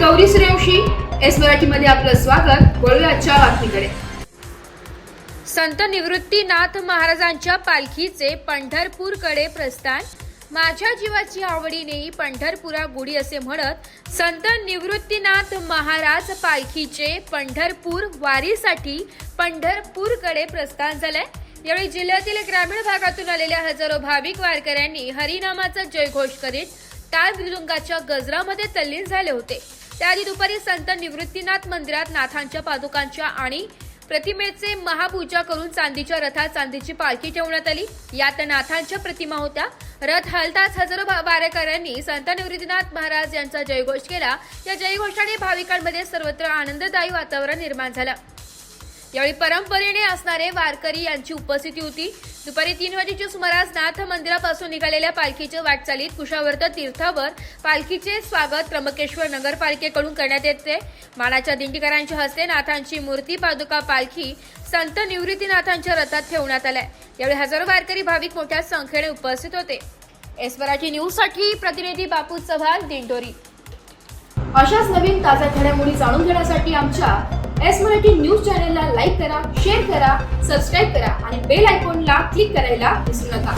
Gauri Suryavanshi, S मराठीमध्ये आपलं स्वागत। वळूया आजच्या बातमीकडे। संत निवृत्तीनाथ महाराजांच्या पालखीचे पंढरपूरकडे प्रस्थान। माझ्या जीवाची आवडीने पंढरपुरा गुढी असे म्हणत संत निवृत्तीनाथ महाराज पालखीचे पंढरपूर वारीसाठी पंढरपूरकडे प्रस्थान झाले। यावेळी जिल्ह्यातील ग्रामीण भागातून आलेल्या हजारो भाविक वारकऱ्यांनी हरिनामाचा जयघोष करीत टाळ मृदुंगाच्या गजरामध्ये तल्लीन झाले होते। त्याआधी दुपारी संत निवृत्तीनाथ मंदिरात नाथांच्या पादुकांच्या आणि प्रतिमेचे महापूजा करून चांदीच्या रथात चांदीची पालखी ठेवण्यात आली। यात नाथांच्या प्रतिमा होत्या। रथ हलताच हजारो वारकऱ्यांनी संत निवृत्तीनाथ महाराज यांचा जयघोष केला। या जयघोषाने भाविकांमध्ये सर्वत्र आनंददायी वातावरण निर्माण झालं। यावेळी परंपरेने असणारे वारकरी यांची उपस्थिती होती। दुपारी 3 वाजेच्या सुमारास नाथ मंदिरापासून निघालेल्या पालखीच्या वाटचालीत कुशावर्त तीर्थावर पालखीचे स्वागत त्र्यंबकेश्वर नगरपालिकेकडून करण्यात येते। मानाच्या दिंडीकरांच्या हस्ते नाथांची मूर्ती पादुका पालखी संत निवृत्तीनाथांच्या रथात ठेवण्यात आल्या। यावेळी हजारो वारकरी भाविक मोठ्या संख्येने उपस्थित होते। एस मराठी न्यूज साठी प्रतिनिधी बापू चव्हाण, दिंडोरी। अशाच नवीन ताज्या घडामोडी जाणून घेण्यासाठी आमच्या एस मराठी न्यूज चॅनलला लाईक करा, शेअर करा, सबस्क्राईब करा आणि बेल आयकॉनला क्लिक करायला विसरू नका।